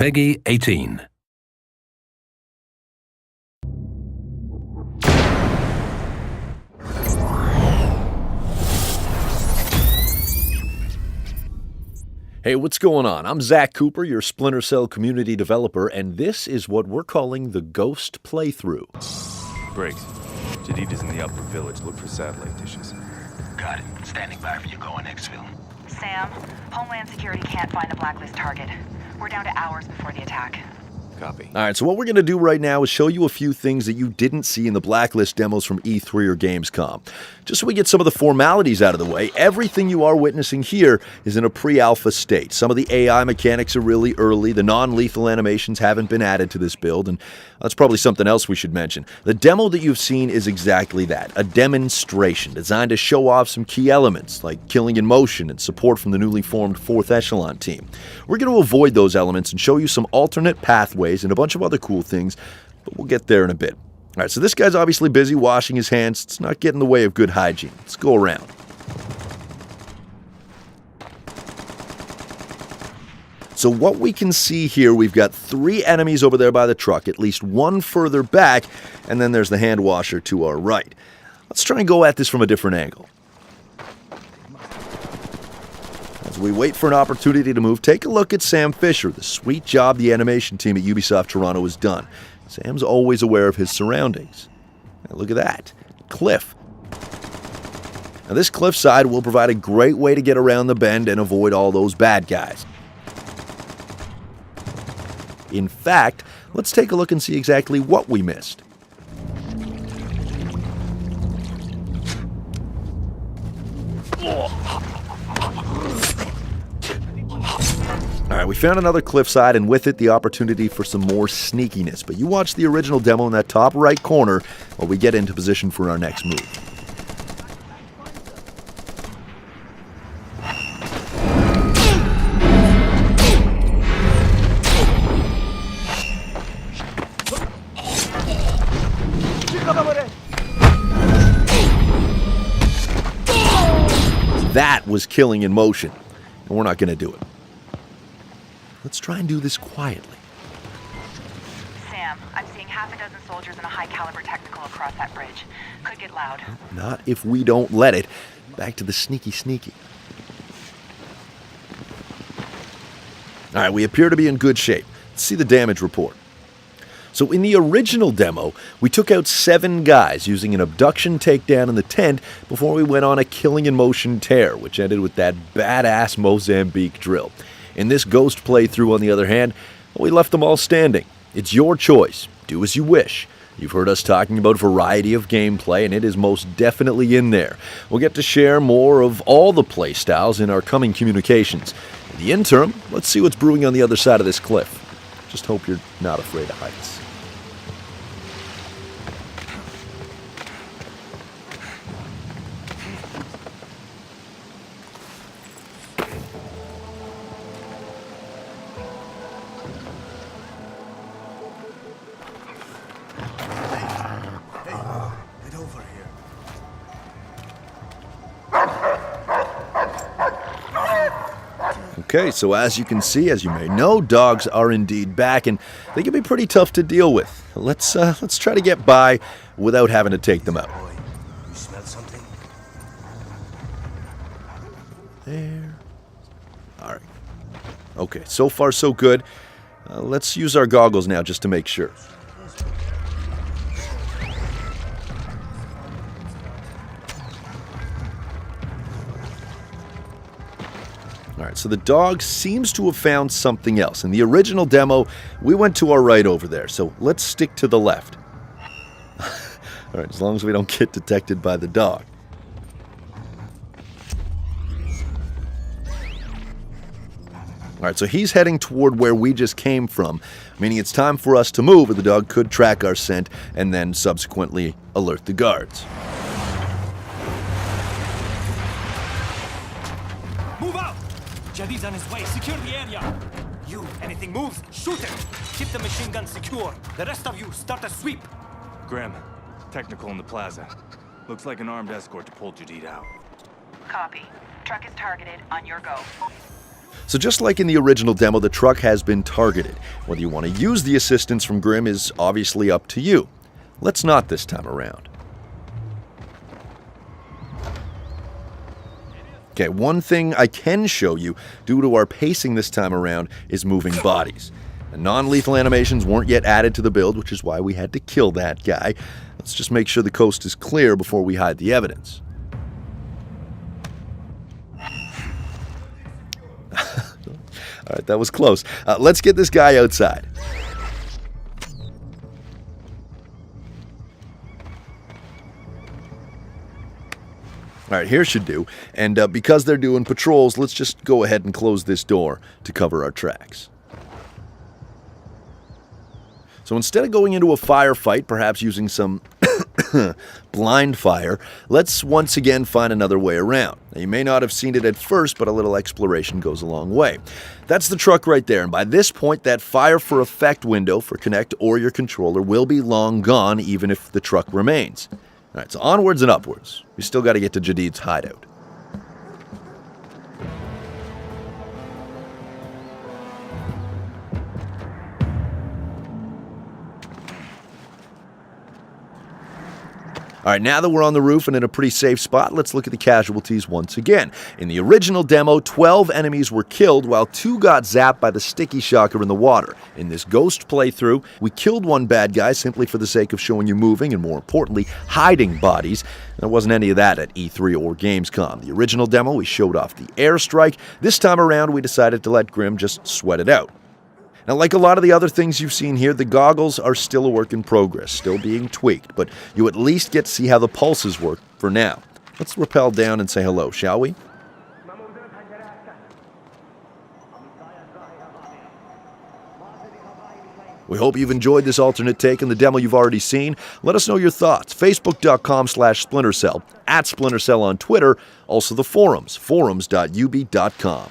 Peggy 18. Hey, what's going on? I'm Zach Cooper, your Splinter Cell community developer, and this is what we're calling the Ghost Playthrough. Briggs, Jadid is in the upper village. Look for satellite dishes. Got it. Standing by for you going, Exfil. Sam, Homeland Security can't find the Blacklist target. We're down to hours before the attack. Copy. All right, so what we're going to do right now is show you a few things that you didn't see in the Blacklist demos from E3 or Gamescom. Just so we get some of the formalities out of the way, everything you are witnessing here is in a pre-alpha state. Some of the AI mechanics are really early, the non-lethal animations haven't been added to this build, and that's probably something else we should mention. The demo that you've seen is exactly that, a demonstration designed to show off some key elements, like killing in motion and support from the newly formed 4th Echelon team. We're going to avoid those elements and show you some alternate pathways and a bunch of other cool things, but we'll get there in a bit. All right, so this guy's obviously busy washing his hands. It's not getting in the way of good hygiene. Let's go around. So what we can see here, we've got 3 enemies over there by the truck, at least 1 further back, and then there's the hand washer to our right. Let's try and go at this from a different angle. As we wait for an opportunity to move, take a look at Sam Fisher, the sweet job the animation team at Ubisoft Toronto has done. Sam's always aware of his surroundings. Now look at that. Cliff. Now this cliffside will provide a great way to get around the bend and avoid all those bad guys. In fact, let's take a look and see exactly what we missed. Alright, we found another cliffside, and with it the opportunity for some more sneakiness. But you watch the original demo in that top right corner while we get into position for our next move. That was killing in motion, and we're not going to do it. Let's try and do this quietly. Sam, I'm seeing half a dozen soldiers in a high-caliber technical across that bridge. Could get loud. Not if we don't let it. Back to the sneaky. All right, we appear to be in good shape. Let's see the damage report. So in the original demo, we took out 7 guys using an abduction takedown in the tent before we went on a killing in motion tear, which ended with that badass Mozambique drill. In this Ghost playthrough, on the other hand, we left them all standing. It's your choice. Do as you wish. You've heard us talking about variety of gameplay, and it is most definitely in there. We'll get to share more of all the playstyles in our coming communications. In the interim, let's see what's brewing on the other side of this cliff. Just hope you're not afraid of heights. Okay, so as you can see, as you may know, dogs are indeed back, and they can be pretty tough to deal with. Let's try to get by without having to take them out. Boy, you smell something? There. All right. Okay, so far so good. Let's use our goggles now just to make sure. Alright, so the dog seems to have found something else. In the original demo, we went to our right over there, so let's stick to the left. Alright, as long as we don't get detected by the dog. Alright, so he's heading toward where we just came from, meaning it's time for us to move, or the dog could track our scent and then subsequently alert the guards. Move out! Jadid's on his way. Secure the area. You, anything moves, shoot him. Keep the machine gun secure. The rest of you, start a sweep. Grim, technical in the plaza. Looks like an armed escort to pull Jadid out. Copy. Truck is targeted. On your go. So just like in the original demo, the truck has been targeted. Whether you want to use the assistance from Grim is obviously up to you. Let's not this time around. Okay, one thing I can show you, due to our pacing this time around, is moving bodies. And non-lethal animations weren't yet added to the build, which is why we had to kill that guy. Let's just make sure the coast is clear before we hide the evidence. All right, that was close. Let's get this guy outside. All right, here should do. And because they're doing patrols, let's just go ahead and close this door to cover our tracks. So instead of going into a firefight, perhaps using some blind fire, let's once again find another way around. Now, you may not have seen it at first, but a little exploration goes a long way. That's the truck right there, and by this point, that fire for effect window for Connect or your controller will be long gone, even if the truck remains. All right, so onwards and upwards. We still got to get to Jadid's hideout. All right, now that we're on the roof and in a pretty safe spot, let's look at the casualties once again. In the original demo, 12 enemies were killed while 2 got zapped by the sticky shocker in the water. In this ghost playthrough, we killed one bad guy simply for the sake of showing you moving and, more importantly, hiding bodies. There wasn't any of that at E3 or Gamescom. The original demo, we showed off the airstrike. This time around, we decided to let Grim just sweat it out. Now, like a lot of the other things you've seen here, the goggles are still a work in progress, still being tweaked, but you at least get to see how the pulses work for now. Let's rappel down and say hello, shall we? We hope you've enjoyed this alternate take on the demo you've already seen. Let us know your thoughts. Facebook.com/SplinterCell, @SplinterCell on Twitter, also the forums, forums.ub.com.